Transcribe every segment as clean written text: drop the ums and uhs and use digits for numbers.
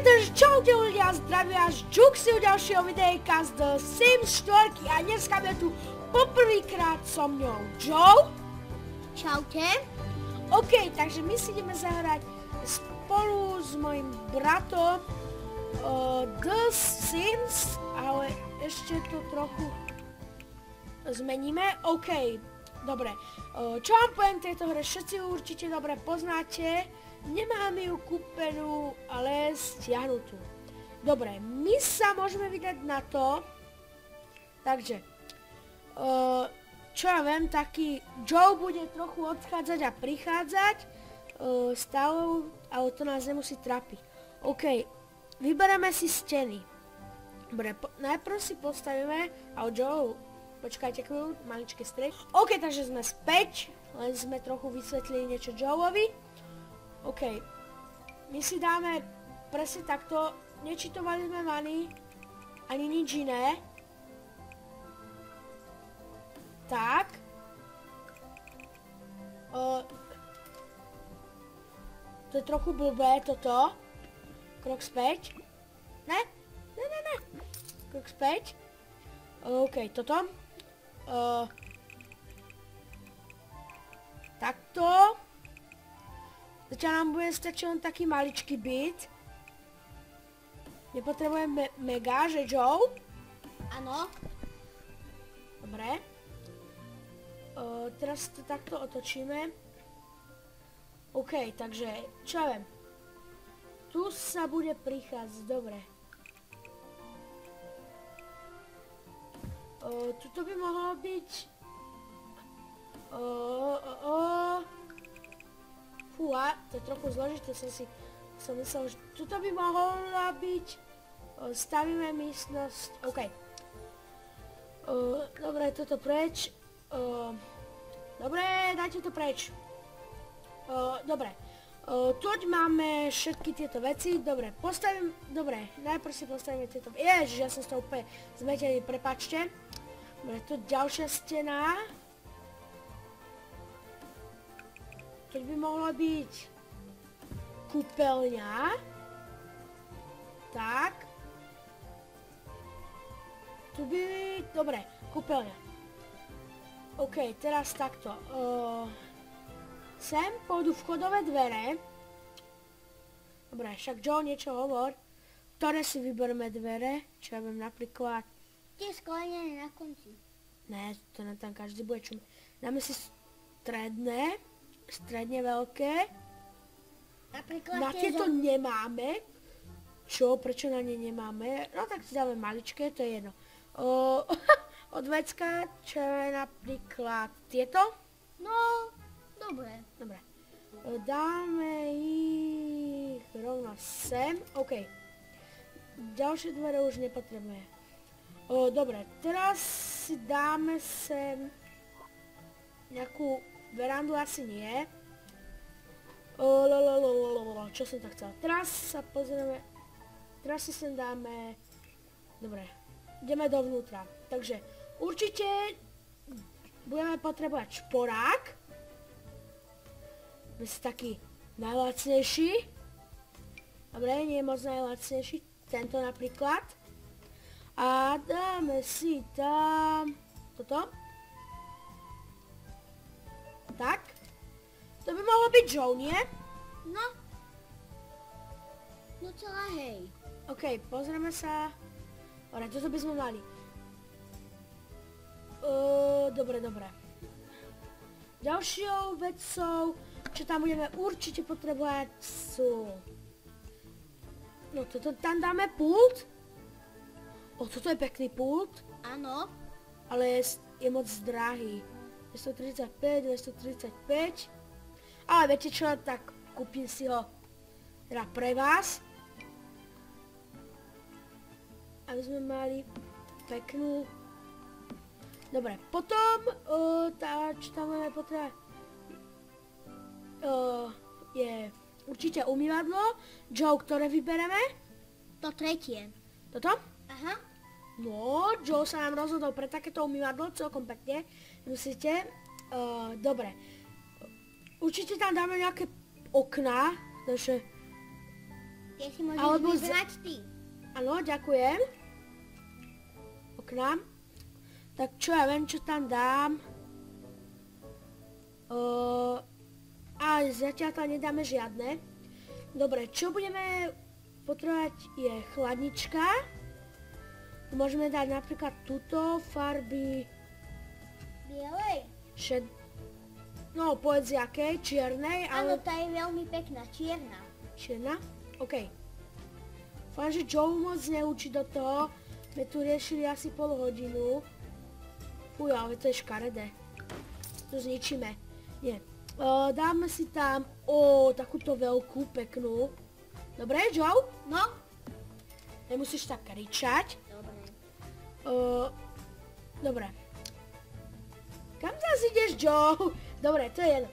Takže čaute ľudia, zdravím vás Juxi u ďalšieho videjka z The Sims 4 a dneska je tu poprvýkrát so mňou Joe. Čaute. OK, takže my si ideme zahrať spolu s mojim bratom The Sims, ale ešte to trochu zmeníme. OK, dobre. Čo vám poviem tejto hre, všetci ju určite dobre poznáte. Nemám ju kúpenú, ale stiahnutú. Dobre, my sa môžeme vydať na to. Takže, čo ja viem, taký Joe bude trochu odchádzať a prichádzať stále, ale to nás nemusí trapiť. OK, vybereme si steny. Dobre, najprv si postavíme, a Joe, počkajte chvíľu, maličké strech. OK, takže sme späť, len sme trochu vysvetlili niečo Joeovi. OK, my si dáme presne takto, nečitovali sme many, ani nič iné. Tak. To je trochu blbé toto. Krok späť. Ne? Ne. Krok späť. OK, toto. Takto. Zatiaľ nám bude stačiť len taký maličký byt. Nepotrebujeme mega, že Joe? Áno. Dobre. Teraz to takto otočíme. OK, takže, čo ja viem. Tu sa bude prichádzať, dobre. Tuto by mohlo byť... Fúha, to je trochu zložité, som myslel, že tuto by mohla byť, stavíme místnosť, OK. Dobre, toto preč, dobre, dajte to preč. Dobre, tuď máme všetky tieto veci, dobre, najprv si postavíme tieto, ježiš, ja som z toho úplne zmetený, prepáčte. Dobre, tu ďalšia stena. Keď by mohla byť kúpeľňa. Tak. Tu by... Dobre, kúpeľňa. OK, teraz takto. Sem pôjdu vchodové dvere. Dobre, však Joe niečo hovor. Ktoré si vybereme dvere? Čo ja viem napríklad... Tie sklenené na konci. Ne, to tam každý bude čumiť. Dáme si stredné. Stredne veľké. Napríklad na tieto nemáme. Čo? Prečo na ne nemáme? No tak si dáme maličké, to je jedno. Odvecka, čo je napríklad tieto? No, dobre. Dobre. Dáme ich rovno sem. OK. Ďalšie dvere už nepotrebujeme. Dobre, teraz si dáme sem nejakú verandu, asi nie. Čo som tak chcel? Teraz sa pozrieme. Teraz si sem dáme... Dobre, ideme dovnútra. Takže určite budeme potrebovať šporák. Bez taký najlacnejší. Dobre, nie je moc najlacnejší. Tento napríklad. A dáme si tam... toto. Tak. To by mohlo byť Joe, nie? No. No celá hej. OK, pozrieme sa. Dobre, toto by sme mali. Dobre. Ďalšou vecou, čo tam budeme určite potrebovať, sú... No toto tam dáme pult. Toto je pekný pult. Áno. Ale je moc drahý. 235. Ale viete čo, tak kúpim si ho teda pre vás. Aby sme mali peknú... Dobre, potom, čo tam máme potrebovať, je určite umývadlo. Joe, ktoré vybereme? To tretie. Toto? Aha. No, Joe sa nám rozhodol pre takéto umývadlo, celkom pekne. Myslíte? Dobre. Určite tam dáme nejaké okná, takže Tie si môžeš Alebo vybrať ty. Áno, ďakujem. Okná. Tak čo ja viem, čo tam dám. A zatiaľ tam nedáme žiadne. Dobre, čo budeme potrebovať je chladnička. Môžeme dať napríklad túto farby Bielej? no povedz jakej, čiernej, Áno, ale... tá je veľmi pekná, čierna. Čierna? OK. Fajn, že Joe moc neučí do toho. My tu riešili asi pol hodinu. Fuj, ale to je škaredé. To zničíme. Nie. Dáme si tam, takúto veľkú, peknú. Dobre, Joe? No? Nemusíš tak kričať. Dobre. Dobre. Kam zás ideš, Joe? Dobre, to je jedno.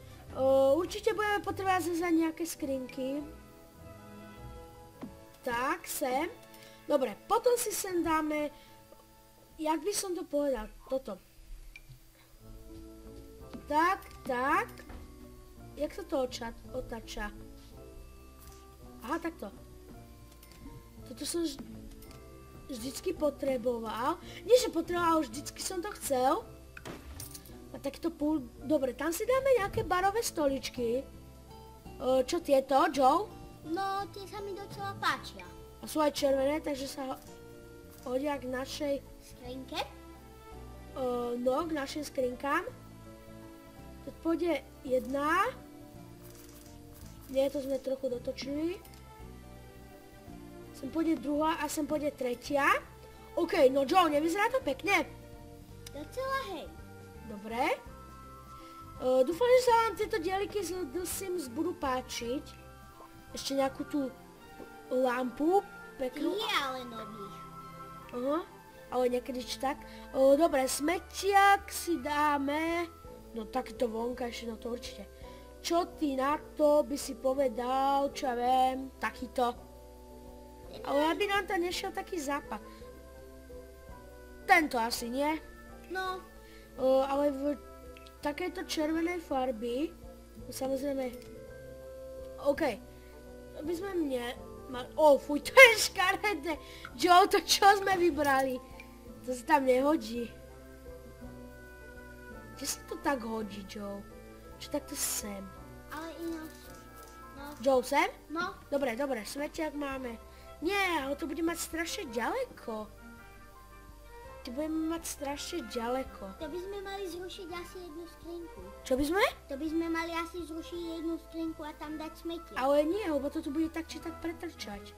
Určite budeme potrebovať zase nejaké skrinky. Tak, sem. Dobre, potom si sem dáme, jak by som to povedal, toto. Tak, tak. Jak sa to otáča? Aha, takto. Toto som vždycky potreboval. Nie, že potreboval, vždycky som to chcel. A takto púl... Dobre, tam si dáme nejaké barové stoličky. Čo tieto, Joe? No, tie sa mi docela páčia. A sú aj červené, takže sa hodia k našej... Skrinke? No, k našim skrinkám. Teď pôjde jedna. Nie, to sme trochu dotočili. Sem pôjde druhá a sem pôjde tretia. OK, no Joe, nevyzerá to pekne? Docela hej. Dobre. Dúfam, že sa vám tieto dieliky z The Sims budú páčiť. Ešte nejakú tú lampu peknú. Nie, ale nových. Aha, ale niekedy tak. Dobre, smetiak si dáme. No takýto vonkajšie, no to určite. Čo ty na to by si povedal, čo ja viem, takýto. Ale aby nám tam nešiel taký zápach. Tento asi nie. No, Ale v takejto červenej farby, samozrejme, OK, aby sme fuj, to je škaredé. Joe, to čo sme vybrali? To sa tam nehodí. Kde sa to tak hodí, Joe? Čo takto sem? ale ináč. No, Joe, sem? no, Dobre, smetiak máme. Nie, ale to bude mať strašne ďaleko. To budeme mať strašne ďaleko. to by sme mali zrušiť asi jednu skrinku. Čo by sme? To by sme mali asi zrušiť jednu skrinku a tam dať smetie. Ale nie, lebo to tu bude tak či tak pretrčať.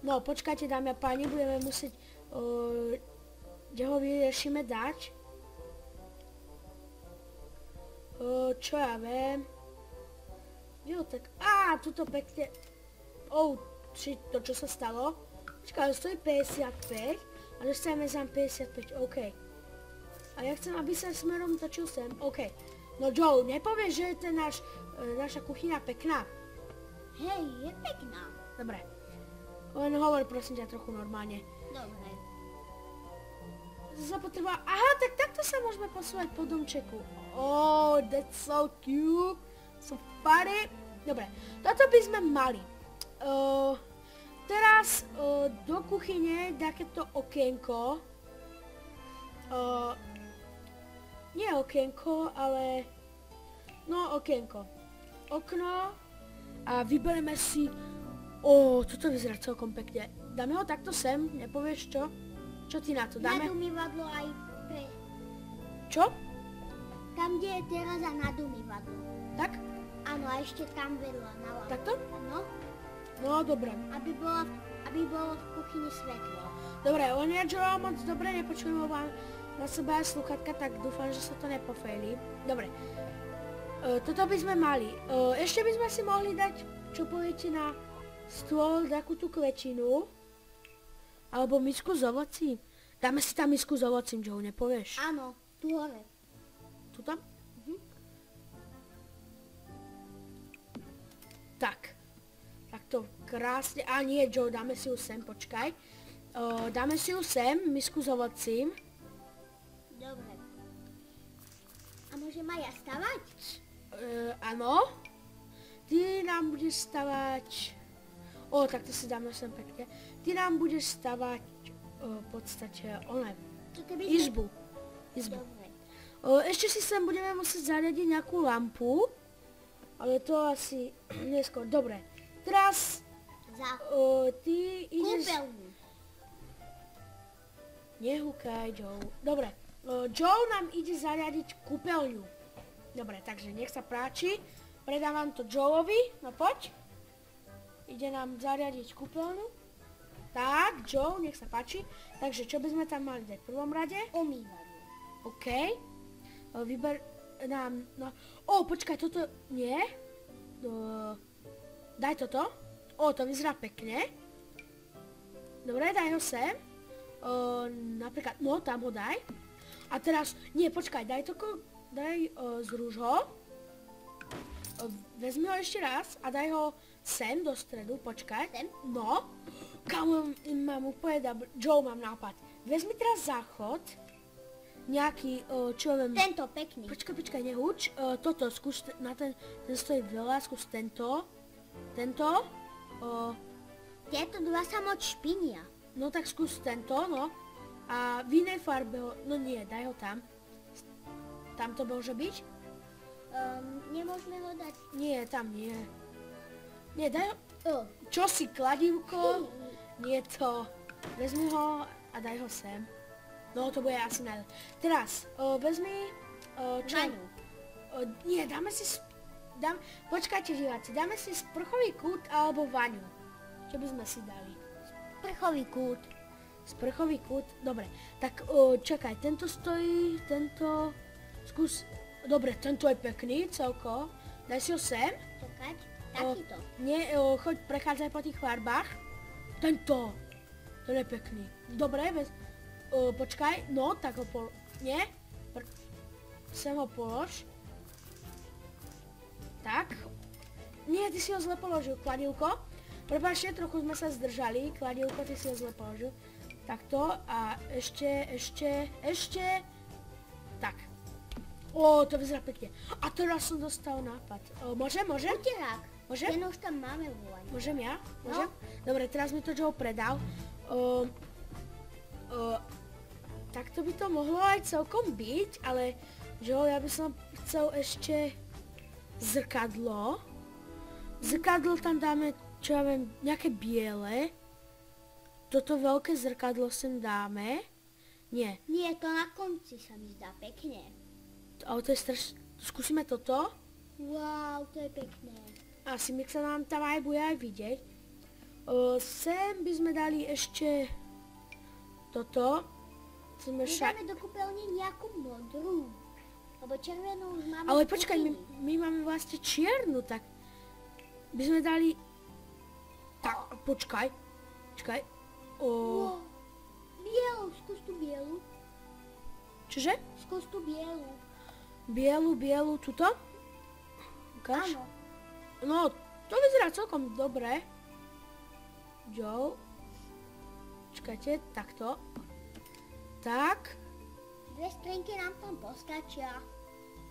No, počkajte, dámy a páni, budeme musieť, kde ho vyriešime dať. Čo ja viem. Jo, tak, tuto pekne. To čo sa stalo. Počkaj, stojí 55 a dostaneme za 55, OK. A ja chcem, aby sa smerom točil sem, OK. No Joe, nepovieš, že je naša kuchyňa pekná? Hej, je pekná. Dobre. Len hovor prosím ťa trochu normálne. Dobre. Zapotreba... Aha, tak takto sa môžeme posúvať po domčeku. That's so cute. So funny. Dobre, toto by sme mali. Teraz do kuchyne takéto okienko. Nie okienko, ale... No, okienko. Okno. A vyberieme si... toto vyzerá celkom pekne. Dáme ho takto sem, nepovieš čo? Čo ty na to dáme? Nad umývadlo aj pre... Čo? Tam, kde je teraz a nad umývadlo. Tak? Áno, a ešte tam vedľa, na lavu. Takto? No, No, dobre. aby bolo v kuchyni svetlo. Dobre, len ja Joe moc dobre nepočujem, lebo mám na sebe aj sluchatka, tak dúfam, že sa to nepofejlí. Dobre. Toto by sme mali. Ešte by sme si mohli dať, čo poviete, na stôl takú tú kvetinu. Alebo misku s ovocím. Dáme si tam misku s ovocím, Joe, nepovieš? Áno, tu hore. Tu tam? Tak. Takto krásne. A nie, Joe, dáme si ju sem, počkaj. Dáme si ju sem, misku s ovocím. Dobre. A môžem aj ja stavať? Áno. Ty nám budeš stavať... Tak to si dáme sem pekne. Ty nám budeš stavať v podstate izbu. Dobre. Ešte si sem budeme musieť zariadiť nejakú lampu, ale to asi neskôr. Dobre, teraz ty ideš... Kúpeľňu. Nehúkaj, Joe. Dobre, Joe nám ide zariadiť kúpeľňu. Dobre, takže nech sa páči. Predávam to Joeovi, no poď. Ide nám zariadiť kúpeľňu. Tak, Joe, nech sa páči. Takže čo by sme tam mali dať v prvom rade? Umývanie. OK. Vyber nám... No. Počkaj, toto... Nie. Daj toto. To vyzerá pekne. Dobre, daj ho sem. Napríklad, no, tam ho daj. A teraz... Nie, počkaj, daj z rúž ho. Vezmi ho ešte raz a daj ho sem do stredu, počkaj. Sem? No. Kámo, mám úplne Joe, mám nápad. Vezmi teraz záchod. Nejaký, čo viem... Tento pekný. Počkaj, nehúč. Toto, skús na ten stojí veľa, skús tento. Tento. Tieto dva sa moc špinia. No tak skús tento, no. A v inej farbe ho... No nie, daj ho tam. Tam to môže byť? Nemôžeme ho dať. Nie, tam nie. Nie, daj ho... Čo si, kladívko? Nie to. Vezmi ho a daj ho sem. No, to bude asi najlepšie. Teraz, vezmi... Vaňu. Nie, dáme si... Počkajte, diváci, dáme si sprchový kút alebo vaňu. Čo by sme si dali? Sprchový kút. Sprchový kút, dobre. Tak, čakaj, tento stojí, tento... Skús... Dobre, tento je pekný, celko. Daj si ho sem. Čakať. Takýto. Nie, choď, prechádzaj po tých farbách. Tento. To je pekný. Dobre, počkaj, no, tak ho Nie. Sem ho polož. Tak. Nie, ty si ho zle položil, kladívko. Prepáčte, trochu sme sa zdržali. Kladívko, ty si ho zle položil. Takto a ešte. Tak. To vyzerá pekne. A teraz som dostal nápad. Môžem? Uterák. Môžem? Ten už tam máme volaň. Môžem ja? Môžem? No. Dobre, teraz mi to Joe predal. Takto by to mohlo aj celkom byť, ale Joe, ja by som chcel ešte zrkadlo. Zrkadlo tam dáme, čo ja viem, nejaké biele. Toto veľké zrkadlo sem dáme. Nie. Nie, to na konci sa mi zdá pekne. Ale to je strašne... Skúsime toto. Wow, to je pekné. Asi mi sa nám tam aj bude aj vidieť. Sem by sme dali ešte toto. Dáme do kúpeľne nejakú modrú. Lebo červenú už máme. Ale počkaj, my máme vlastne čiernu, tak by sme dali... Tak, počkaj. Wow. Bielu, skús tú bielu. Čože? Skús tú bielu. Bielu, tuto? Ukáž? Áno. No, to vyzerá celkom dobre. Joe. Počkajte, takto. Tak. Dve skrinky nám tam postačia.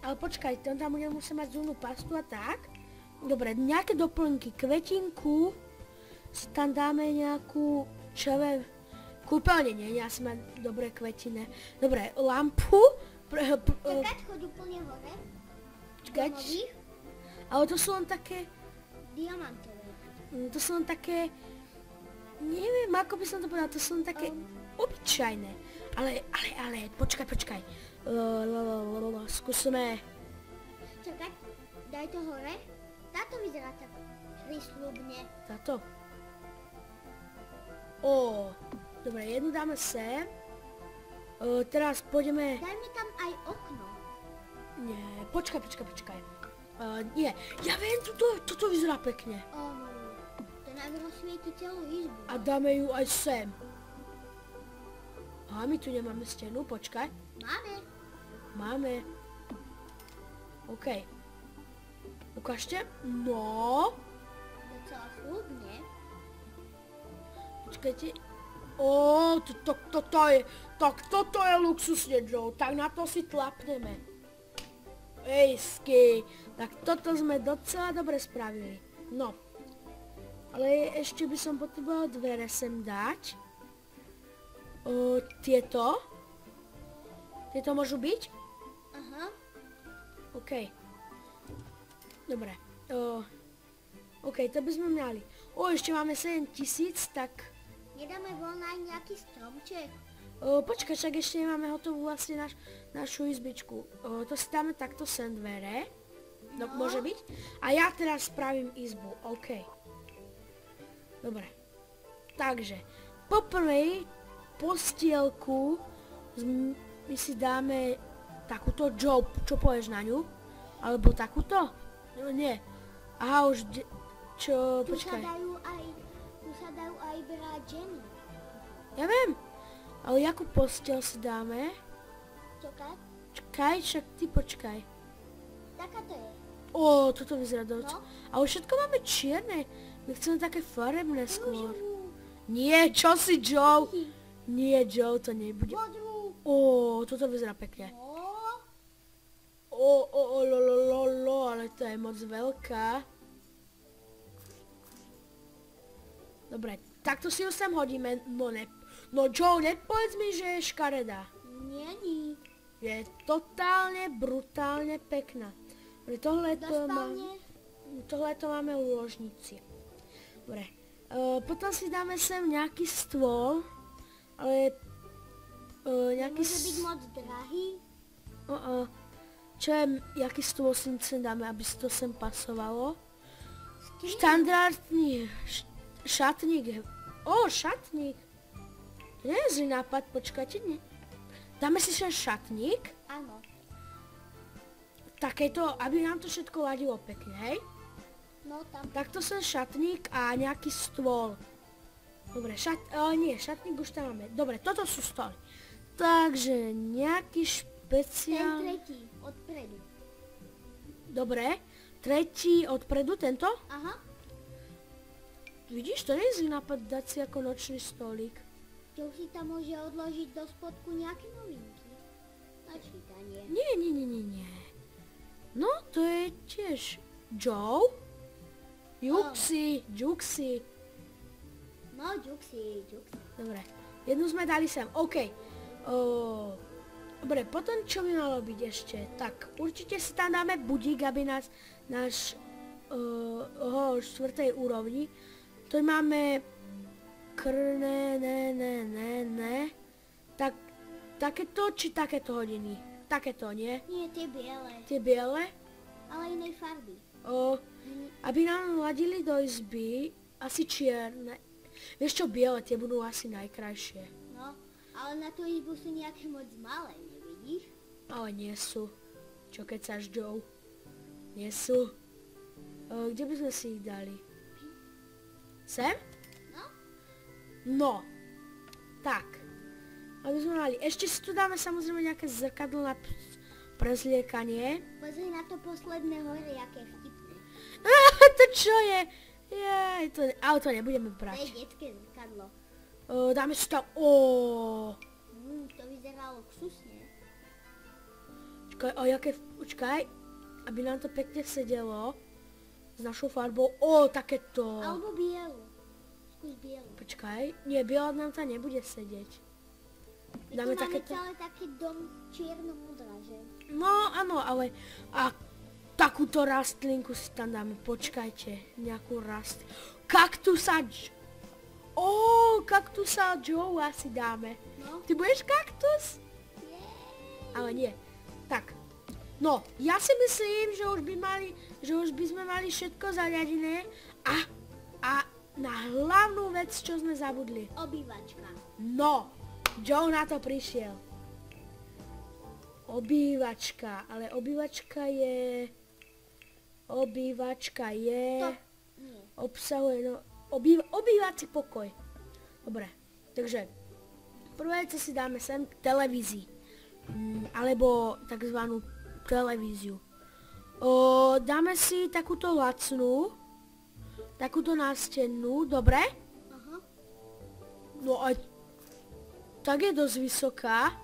Ale počkaj, tam budeme musieť mať zubnú pastu a tak. Dobre, nejaké doplnky. Kvetinku. Si tam dáme nejakú kúpeľne, nie? Ja si mám dobré kvetine. Dobre, lampu. Čakať, choď úplne hore. Čakať. Ale to sú len také... Diamantové. To sú len také... Neviem, ako by som to povedal, to sú len také obyčajné. Ale, počkaj. Skúsime... Čakať, daj to hore. Táto vyzerá tak prísľubne. Táto? Dobre, jednu dáme sem. Teraz pôjdeme... Daj mi tam aj okno. Nie, počkaj. Nie, ja viem, toto vyzerá pekne. To nám rozsvieti celú izbu. A dáme ju aj sem. A my tu nemáme stenu, počkaj. Máme. OK. Ukážte. No. Docela slúbne. Počkajte. Toto je luxusne, Joe. Tak na to si tlapneme. Ejsky. Tak toto sme docela dobre spravili. No. Ale ešte by som potrebovala dvere sem dať. Tieto. Tieto môžu byť? Aha. OK. Dobre. OK, to by sme mali. Ešte máme 7000, tak... Nedáme von aj nejaký stromček? Počkaj, však ešte nemáme hotovú vlastne našu izbičku. To si dáme takto sem dvere. No, môže byť. A ja teraz spravím izbu. OK. Dobre. Takže, poprvé postielku my si dáme takúto Joe. Čo povieš na ňu? Alebo takúto? No nie. Aha, už... Čo? Počkaj. Tu sa dajú aj brať ženy. Ja viem. Ale jakú posteľ si dáme? Čakaj, však ty počkaj. Taká to je. Toto vyzerá dosť. No. Ale všetko máme čierne. My chceme také farebné skôr. Rúžovú. Nie, čo si, Joe? Nie, Joe, to nebude. Modrú. Toto vyzerá pekne. No. Ale to je moc veľká. Dobre, takto si ju sem hodíme. No Joe, nepovedz mi, že je škaredá. Není. Je totálne, brutálne pekná. Tohle to máme u ložnici. Dobre. Potom si dáme sem nejaký stôl. Ale... nejaký... Môže byť moc drahý? Jaký stôl si sem dáme, aby si to sem pasovalo? Štandardný šatník. Šatník. To nie je zlý nápad, počkajte, nie. Dáme si sem šatník. Áno. Takéto, aby nám to všetko ladilo pekne, hej? No tam. Takto sem šatník a nejaký stôl. Dobre, šatník už tam máme. Dobre, toto sú stoly. Takže nejaký špeciál... Ten tretí, odpredu. Dobre, tretí odpredu, tento? Aha. Vidíš, to nie je zlý nápad dať si ako nočný stolík. Čo si tam môže odložiť do spodku nejaké novinky? Na čítanie. Nie. No, to je tiež Joe. Juxi. No, Juxi. Dobre, jednu sme dali sem, OK. Dobre, potom čo by malo byť ešte? Tak, určite si tam dáme budík, aby náš štvrtej úrovni. To máme Tak, takéto či takéto hodiny? Takéto, nie? Nie, tie biele. Tie biele? Ale inej farby. Aby nám ladili do izby, asi čierne. Vieš čo, biele, tie budú asi najkrajšie. No, ale na tú izbu sú nejaké moc malé, nevidíš? Ale nie sú. Čo keď sáš, Joe? Nie sú. Kde by sme si ich dali? Sem? No. Tak. Aby sme mali. Ešte si tu dáme samozrejme nejaké zrkadlo na prezliekanie. Pozri na to posledné hore, aké vtipné. To čo je? Ale to nebudeme To brať. je detské zrkadlo. Dáme si tam... To vyzerá luxusne. Počkaj, aby nám to pekne sedelo. S našou farbou. Takéto. Alebo bielu. Skús bielu. Počkaj, nie, biela nám to nebude sedieť. Dáme takéto. Máme celé také dom čierno-modrá, že? No, áno, ale... A takúto rastlinku si tam dáme, počkajte. Nejakú rastlinku. Kaktusa Joe asi dáme. No. Ty budeš kaktus? Ale nie. Tak. No, ja si myslím, že už by sme mali všetko zariadené a na hlavnú vec, čo sme zabudli. Obývačka. No, Joe na to prišiel. Obývačka, ale obývačka je... To nie. Obsahuje, obývací pokoj. Dobre, takže prvé, co si dáme sem, televízii. Alebo takzvanú televíziu. Dáme si takúto lacnú, takúto nástennú, dobre? Aha. No a tak je dosť vysoká.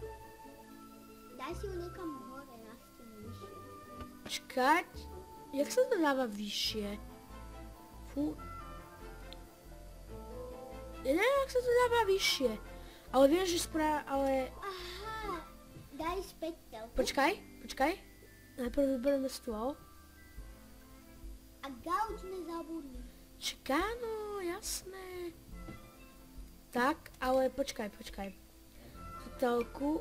Daj si ju niekam hore na stenu vyššie. Počkať, jak sa to dáva vyššie? Fú. Ja neviem, ak sa to dáva vyššie. Ale vieš, že ale... Aha, daj späť telku. Počkaj. Najprv vyberieme stôl. A gauč nezabudni. Čaká, no, jasné. Tak, ale počkaj. Tú telku.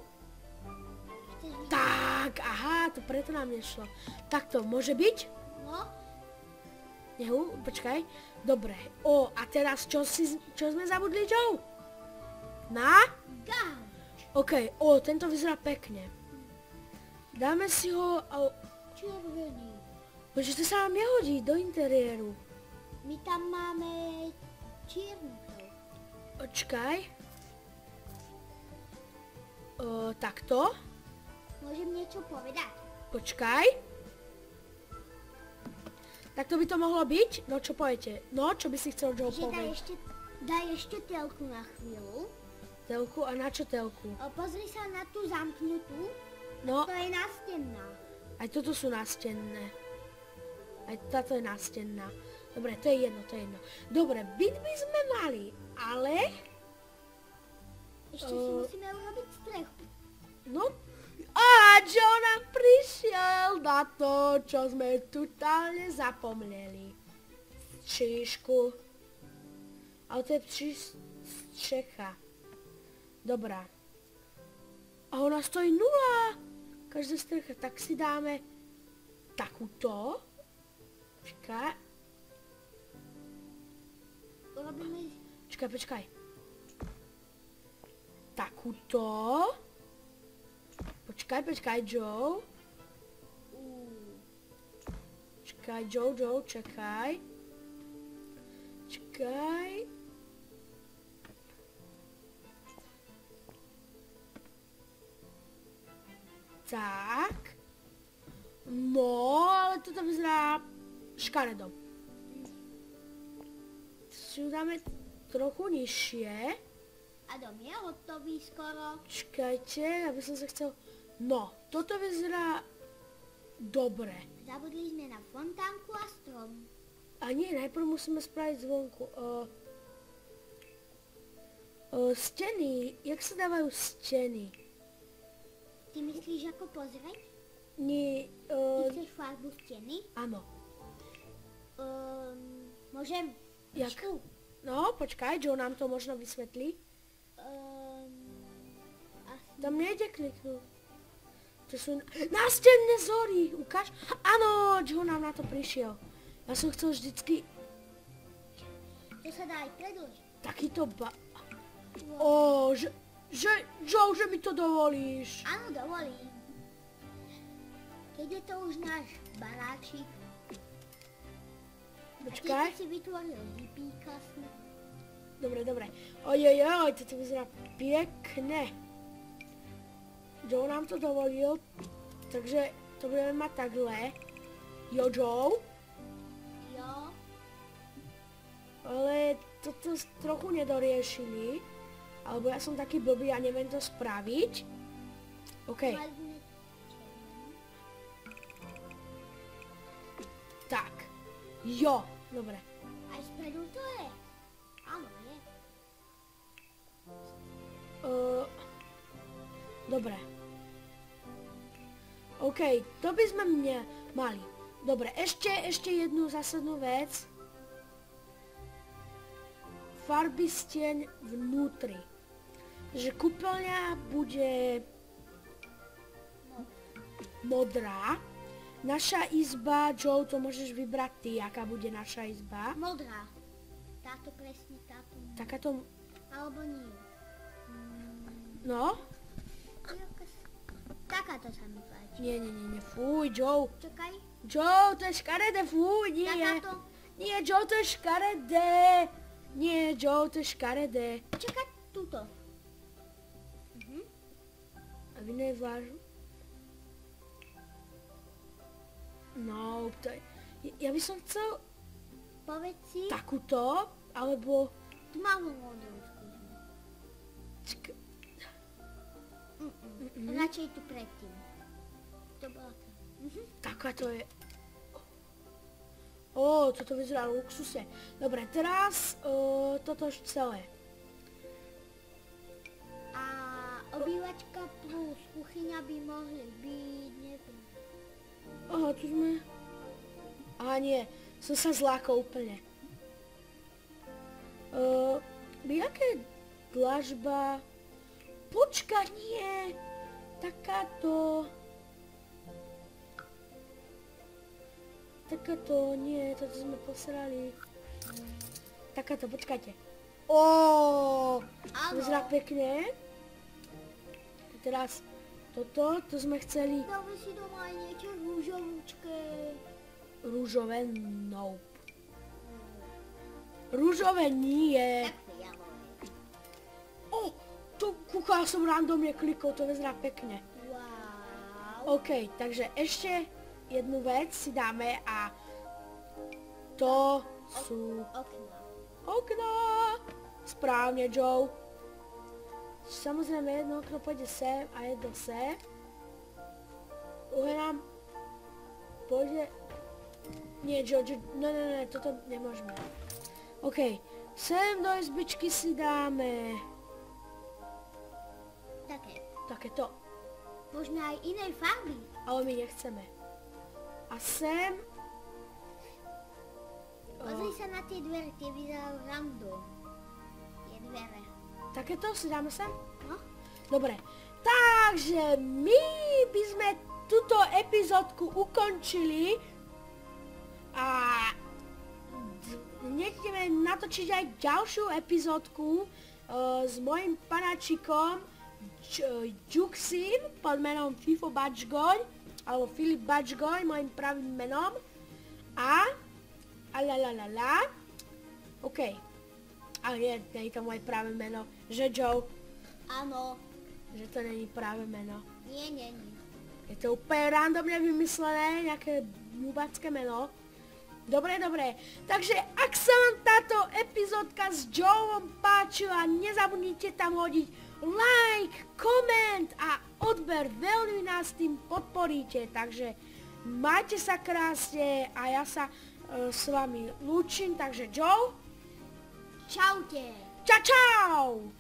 Tak, aha, to preto nám nešlo. Takto, môže byť? No, Počkaj. Dobre. A teraz čo sme zabudli, Joe? Na? gauč. OK, tento vyzerá pekne. Dáme si ho... Červený. Bože, to sa nám nehodí do interiéru. My tam máme čiernu telku. Počkaj. Takto. Môžem niečo povedať? Počkaj. Takto by to mohlo byť? No čo poviete? No, čo by si chcel, Joe, Že povedať? daj ešte telku na chvíľu. Telku? A na čo telku? Pozri sa na tú zamknutú. No, To je nástenná. aj toto sú nástenné. Aj táto je nástenná. Dobre, to je jedno. Dobre, byt by sme mali, ale... Ešte si musíme urobiť strechu. No, Joe nám prišiel na to, čo sme totálne zapomneli. Číšku. Ale to je střecha. Dobrá. A ona stojí 0. Každá strecha. Tak si dáme takúto. Počkaj. Urobíme... Počkaj. Takúto. Počkaj, Joe. Čakaj, Joe, čakaj. Tak. No, ale toto vyzerá škaredo. Si ju dáme trochu nižšie. A dom je hotový skoro. Čakajte, aby som sa chcel... No, toto vyzerá dobre. Zabudli sme na fontánku a strom. A nie, najprv musíme spraviť zvonku. Steny, jak sa dávajú steny? Ty myslíš ako pozrieť? Nie, Ty chceš farbu steny? áno. Môžem? Jak? Trošku? No, počkaj, Joe nám to možno vysvetlí. Asi. Tam nejde kliknúť. To sú nástenné zory, ukáž? Áno, Joe nám na to prišiel. Ja som chcel vždycky To sa dá aj predĺžiť. takýto Joe, že mi to dovolíš. Áno, dovolím. Keď je to už náš baráčik. Počkaj. A ty si vytvoril hypíka sme. Dobre. Ojojoj, toto vyzerá pekne. Joe nám to dovolil, takže to budeme mať takhle. Jo, Joe. Jo. Ale toto trochu nedoriešili. Alebo ja som taký blbý a neviem to spraviť. OK, Mali sme červenú. tak. Jo, dobre. Aj spredu to je. Áno, je. Dobre. OK, to by sme mali. Dobre, ešte jednu zásadnú vec. Farby stien vnútri. Že kúpeľňa bude modrá. Naša izba, Joe, to môžeš vybrať ty, aká bude naša izba. Modrá. Táto presne, táto. Takáto, Alebo nie. no? Takáto sa mi páči. Nie, fuj, Joe. Čakaj. Joe, to je škaredé, fuj, nie. Takáto. Nie, Joe, to je škaredé. Nie, Joe, to je škaredé. Čakaj, túto. A vy nevlážu? No, to je... Ja by som chcel Povedz si. takúto, alebo... Tmavú modrú skúsme. Radšej tu predtým. To bola tá. Takáto je... Toto vyzerá luxusne. Dobre, teraz toto celé. Obývačka plus kuchyňa by mohli byť, neviem. Aha, tu sme. Aha, nie, som sa zlákol úplne. Jaké dlažba? Počkaj, nie. Takáto, nie, toto sme posrali. Takáto, počkajte. To vyzerá pekne. Teraz toto, to sme chceli. Dáme si doma aj niečo rúžovúčke. Rúžové, nope. Rúžové nie. Tu kuchá som randomne klikol, to vyzerá pekne. Wow. OK, takže ešte jednu vec si dáme a to sú okná. Správne, Joe. Samozrejme jedno okno pôjde sem a jedno sem. Druhé nám pôjde... Nie, Joe, ne, toto nemôžeme. OK, sem do izbičky si dáme... Takéto. Možno aj inej farby. Ale my nechceme. A sem... Pozri sa na tie dvere, tie vyzerajú random. Tie dvere. Takéto si dáme sem? No. Dobre. Takže my by sme túto epizódku ukončili a hneď ideme natočiť aj ďalšiu epizódku s mojim panáčikom Juxin pod menom Fifo Bačgoň alebo Filip Bačgoň, mojim pravým menom a OK. Ale nie je to moje práve meno. Že Joe? Áno. Že to není práve meno. Nie. Je to úplne randomne vymyslené, nejaké nubacké meno. Dobre. Takže ak sa vám táto epizódka s Joeom páčila, nezabudnite tam hodiť like, koment a odber. Veľmi nás tým podporíte. Takže majte sa krásne a ja sa s vami lúčim. Takže Joe? Čaute. Čau!